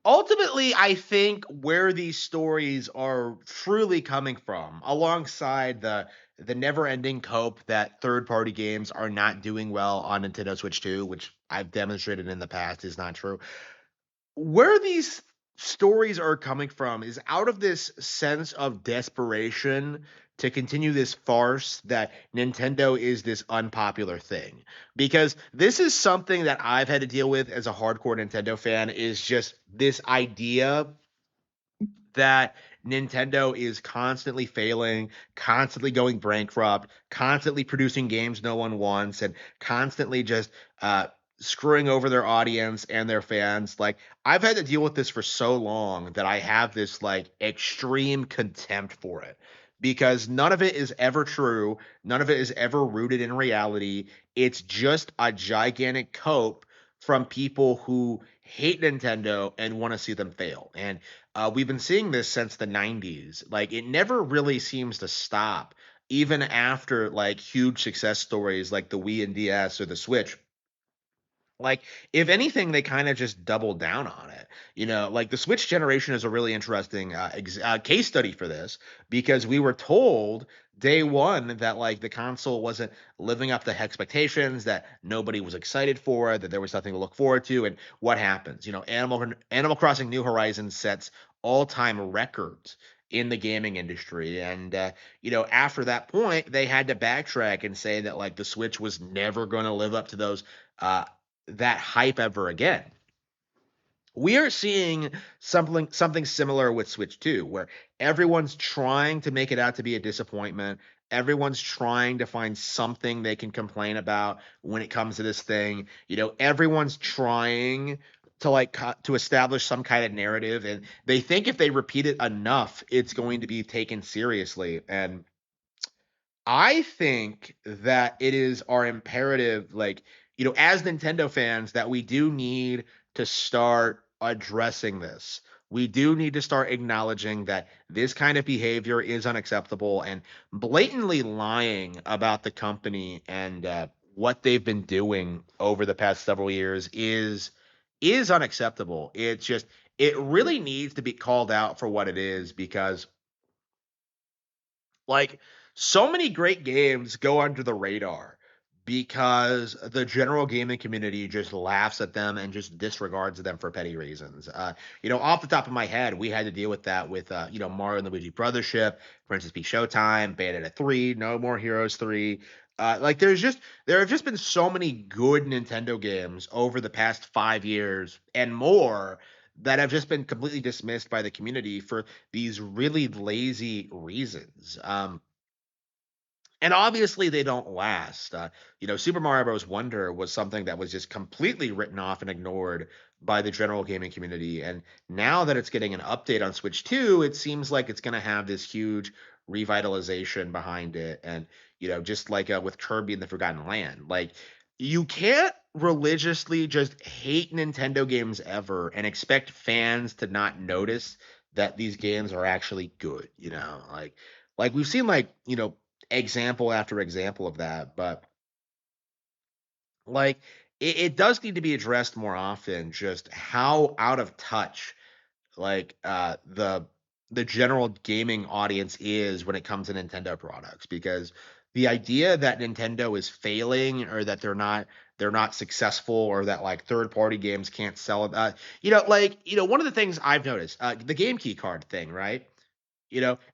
Ultimately, I think where these stories are truly coming from, alongside the never-ending cope that third-party games are not doing well on Nintendo Switch 2, which I've demonstrated in the past is not true. Where these stories are coming from is out of this sense of desperation to continue this farce that Nintendo is this unpopular thing. Because this is something that I've had to deal with as a hardcore Nintendo fan, is just this idea that Nintendo is constantly failing, constantly going bankrupt, constantly producing games no one wants, and constantly just screwing over their audience and their fans. Like, I've had to deal with this for so long that I have this like extreme contempt for it, because none of it is ever true. None of it is ever rooted in reality. It's just a gigantic cope from people who hate Nintendo and want to see them fail. And we've been seeing this since the 90s. Like, it never really seems to stop, even after like huge success stories like the Wii and DS or the Switch. Like, if anything, they kind of just doubled down on it. Like the Switch generation is a really interesting case study for this, because we were told day one that like the console wasn't living up to expectations, that nobody was excited for, that there was nothing to look forward to. And what happens? Animal Crossing New Horizons sets all-time records in the gaming industry. And after that point, they had to backtrack and say that like the Switch was never going to live up to those uh, that hype ever again. We are seeing something similar with Switch 2, where everyone's trying to make it out to be a disappointment. Everyone's trying to find something they can complain about when it comes to this thing. Everyone's trying to to establish some kind of narrative, and they think if they repeat it enough, it's going to be taken seriously. And I think that it is our imperative, like, as Nintendo fans, that we do need to start addressing this. We do need to start acknowledging that this kind of behavior is unacceptable, and blatantly lying about the company and what they've been doing over the past several years is unacceptable. It really needs to be called out for what it is, because like, so many great games go under the radar because the general gaming community just laughs at them and just disregards them for petty reasons. Off the top of my head, we had to deal with that with Mario and Luigi Brothership, Princess Peach Showtime, Bayonetta 3, No More Heroes 3. There have just been so many good Nintendo games over the past 5 years and more that have just been completely dismissed by the community for these really lazy reasons. And obviously they don't last. Super Mario Bros. Wonder was something that was just completely written off and ignored by the general gaming community. And now that it's getting an update on Switch 2, it seems like it's going to have this huge revitalization behind it. And, just like with Kirby and the Forgotten Land, like, you can't religiously just hate Nintendo games ever and expect fans to not notice that these games are actually good, like we've seen, like, example after example of that. But like, it does need to be addressed more often, just how out of touch like the general gaming audience is when it comes to Nintendo products, because the idea that Nintendo is failing, or that they're not successful, or that like third party games can't sell it, one of the things I've noticed, the game key card thing, right?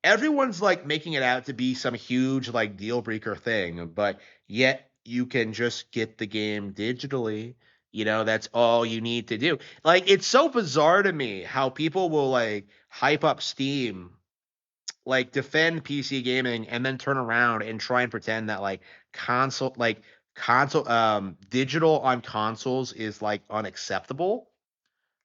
Everyone's like making it out to be some huge like deal breaker thing, but yet you can just get the game digitally. That's all you need to do. Like, it's so bizarre to me how people will like hype up Steam, like defend PC gaming, and then turn around and try and pretend that like console digital on consoles is like unacceptable.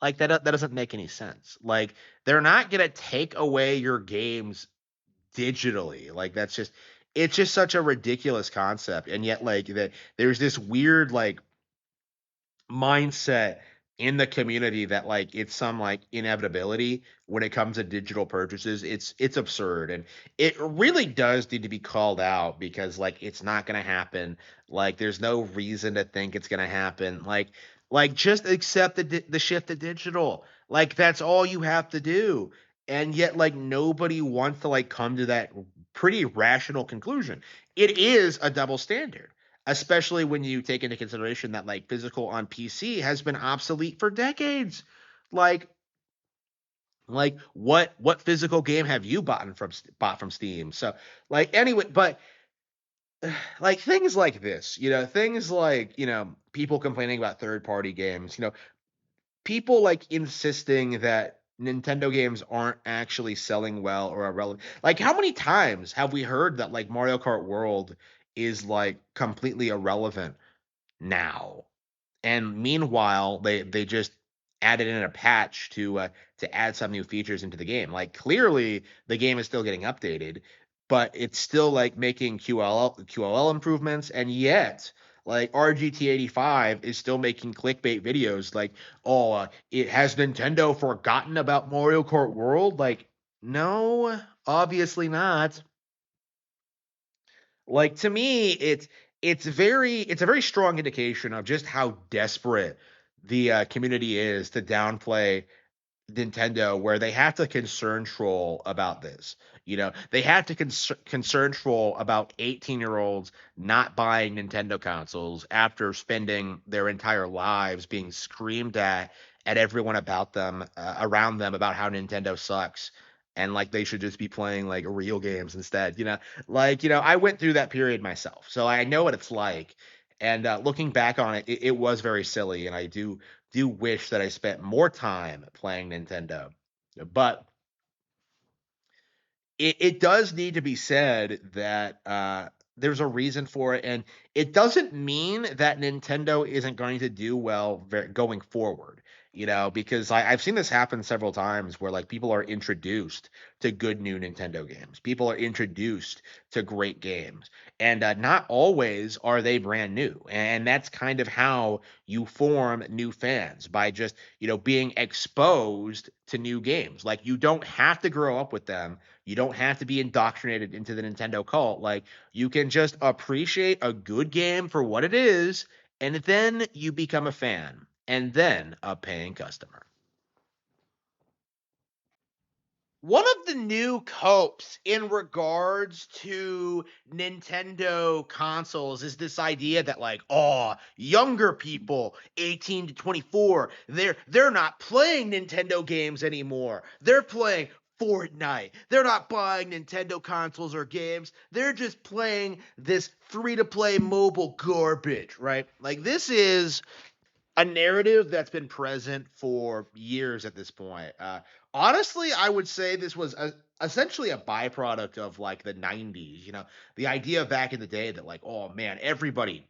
Like, that doesn't make any sense. Like, they're not gonna take away your games digitally. Like, it's just such a ridiculous concept. And yet, like, that there's this weird like mindset in the community that like it's some like inevitability when it comes to digital purchases. It's absurd, and it really does need to be called out, because like it's not going to happen. Like, there's no reason to think it's going to happen. Like, Like, just accept the shift to digital. Like, that's all you have to do. And yet, like, nobody wants to like come to that pretty rational conclusion. It is a double standard, especially when you take into consideration that like physical on PC has been obsolete for decades. Like, what physical game have you bought from Steam? So like anyway, but like things like this, things like, people complaining about third party games, people like insisting that Nintendo games aren't actually selling well or are relevant. Like, how many times have we heard that like Mario Kart World is like completely irrelevant now? And meanwhile, they just added in a patch to add some new features into the game. Like, clearly the game is still getting updated, but it's still like making QLL improvements, and yet like RGT85 is still making clickbait videos like, oh, it has Nintendo forgotten about Mario Kart World? Like, no, obviously not. Like, to me, it's a very strong indication of just how desperate the community is to downplay Nintendo, where they have to concern troll about this. They have to concern troll about 18-year-olds not buying Nintendo consoles after spending their entire lives being screamed at everyone about them, around them, about how Nintendo sucks, and like they should just be playing like real games instead. I went through that period myself, so I know what it's like. And looking back on it, it was very silly, and I do wish that I spent more time playing Nintendo. But it does need to be said that there's a reason for it, and it doesn't mean that Nintendo isn't going to do well going forward. Because I've seen this happen several times where like people are introduced to good new Nintendo games. People are introduced to great games, and not always are they brand new. And that's kind of how you form new fans, by just being exposed to new games. Like, you don't have to grow up with them, you don't have to be indoctrinated into the Nintendo cult. Like, you can just appreciate a good game for what it is, and then you become a fan, and then a paying customer. One of the new copes in regards to Nintendo consoles is this idea that like, oh, younger people 18 to 24, they're not playing Nintendo games anymore. They're playing Fortnite. They're not buying Nintendo consoles or games. They're just playing this free to play mobile garbage, right? Like, this is a narrative that's been present for years at this point. Honestly, I would say this was essentially a byproduct of like the 90s. The idea back in the day that like, oh man, everybody,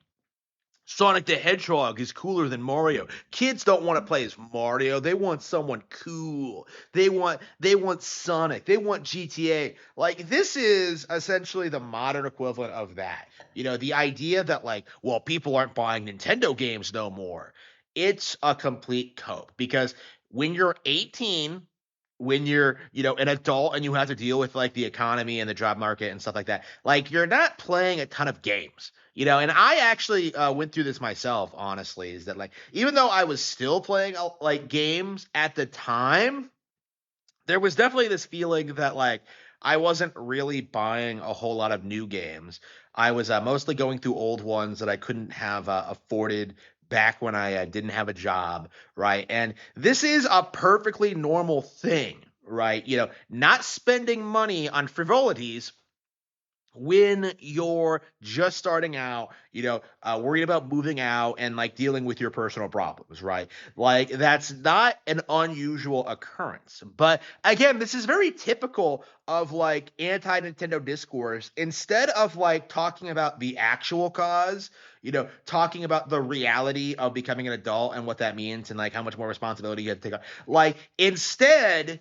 Sonic the Hedgehog is cooler than Mario. Kids don't want to play as Mario. They want someone cool. They want Sonic. They want GTA. Like, this is essentially the modern equivalent of that. The idea that like, well, people aren't buying Nintendo games no more. It's a complete cope, because when you're 18, when you're, an adult, and you have to deal with like the economy and the job market and stuff like that, like, you're not playing a ton of games. And I actually went through this myself, honestly, is that like, even though I was still playing like games at the time, there was definitely this feeling that like I wasn't really buying a whole lot of new games. I was mostly going through old ones that I couldn't have afforded back when I didn't have a job, right? And this is a perfectly normal thing, right? Not spending money on frivolities when you're just starting out, worried about moving out and like dealing with your personal problems, right? Like, that's not an unusual occurrence. But again, this is very typical of like anti Nintendo discourse. Instead of like talking about the actual cause, talking about the reality of becoming an adult and what that means, and like how much more responsibility you have to take on, like, instead,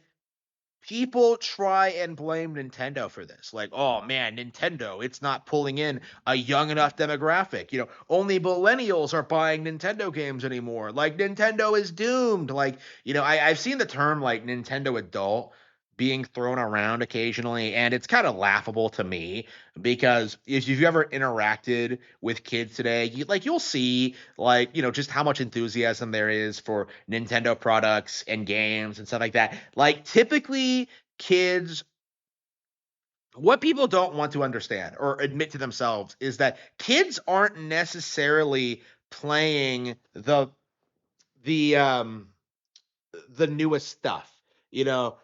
people try and blame Nintendo for this. Like, oh man, Nintendo, it's not pulling in a young enough demographic. Only millennials are buying Nintendo games anymore. Like, Nintendo is doomed. Like, I've seen the term like Nintendo adult being thrown around occasionally, and it's kind of laughable to me because if you've ever interacted with kids today, you'll see like just how much enthusiasm there is for Nintendo products and games and stuff like that. Like typically kids, what people don't want to understand or admit to themselves is that kids aren't necessarily playing the the newest stuff.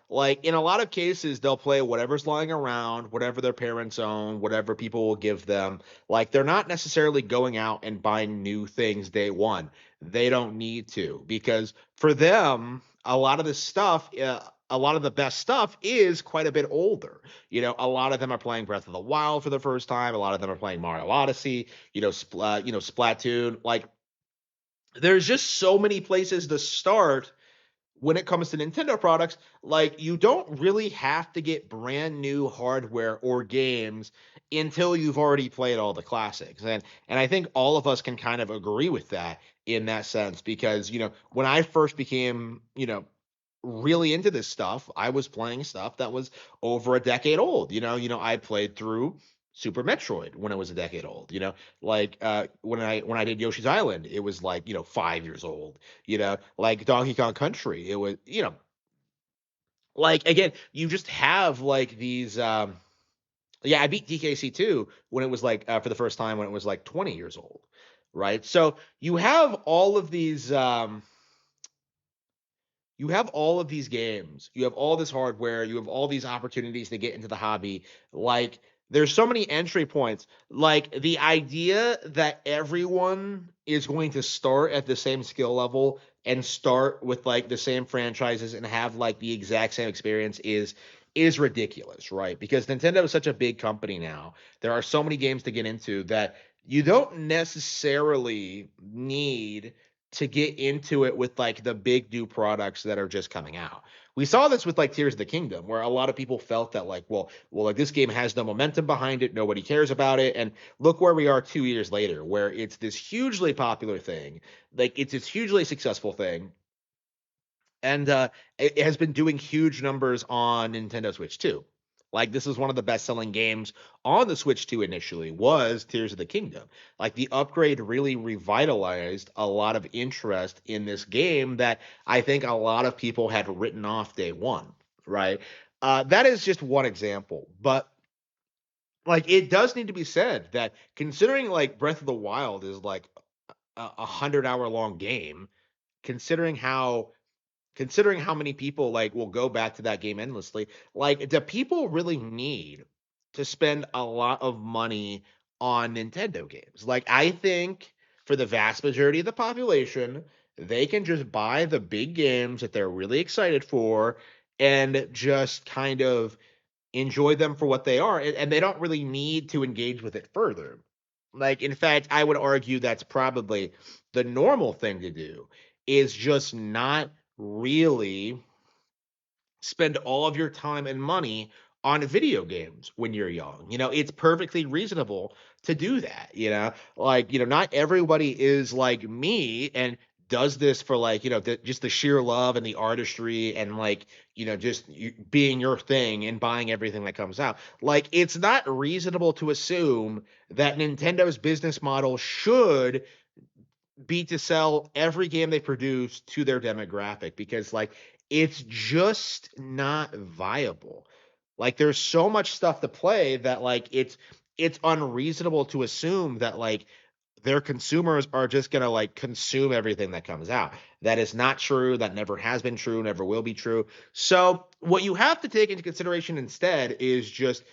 Like in a lot of cases, they'll play whatever's lying around, whatever their parents own, whatever people will give them. Like they're not necessarily going out and buying new things day one. They don't need to because for them, a lot of the best stuff is quite a bit older. A lot of them are playing Breath of the Wild for the first time. A lot of them are playing Mario Odyssey. Splatoon. Like there's just so many places to start when it comes to Nintendo products. Like you don't really have to get brand new hardware or games until you've already played all the classics. And I think all of us can kind of agree with that in that sense because, when I first became, really into this stuff, I was playing stuff that was over a decade old. I played through Super Metroid when it was a decade old. Like when I did Yoshi's Island, it was like 5 years old. Like Donkey Kong Country, it was like again, you just have like these. Yeah, I beat DKC 2 when it was like for the first time when it was like 20 years old, right? So you have all of these games, you have all this hardware, you have all these opportunities to get into the hobby. Like, there's so many entry points. Like, the idea that everyone is going to start at the same skill level and start with like the same franchises and have like the exact same experience is ridiculous, right? Because Nintendo is such a big company now. There are so many games to get into that you don't necessarily need to get into it with like the big new products that are just coming out. We saw this with like Tears of the Kingdom, where a lot of people felt that like, like this game has no momentum behind it, nobody cares about it, and look where we are 2 years later, where it's this hugely popular thing, like it's this hugely successful thing, and it has been doing huge numbers on Nintendo Switch too. Like this is one of the best-selling games on the Switch 2 initially was Tears of the Kingdom. Like the upgrade really revitalized a lot of interest in this game that I think a lot of people had written off day one, right? That is just one example, but like it does need to be said that considering like Breath of the Wild is like a 100-hour long game, considering how many people like will go back to that game endlessly, like do people really need to spend a lot of money on Nintendo games? Like I think for the vast majority of the population, they can just buy the big games that they're really excited for and just kind of enjoy them for what they are, and they don't really need to engage with it further. Like in fact, I would argue that's probably the normal thing to do is just not really spend all of your time and money on video games when you're young. It's perfectly reasonable to do that, Like, not everybody is like me and does this for like, just the sheer love and the artistry and like, just being your thing and buying everything that comes out. Like, it's not reasonable to assume that Nintendo's business model should be to sell every game they produce to their demographic because like it's just not viable. Like there's so much stuff to play that like it's unreasonable to assume that like their consumers are just going to like consume everything that comes out. That is not true. That never has been true, never will be true. So what you have to take into consideration instead is just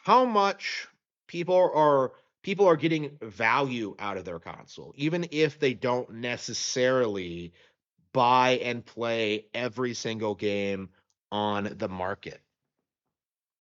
how much people are people are getting value out of their console, even if they don't necessarily buy and play every single game on the market.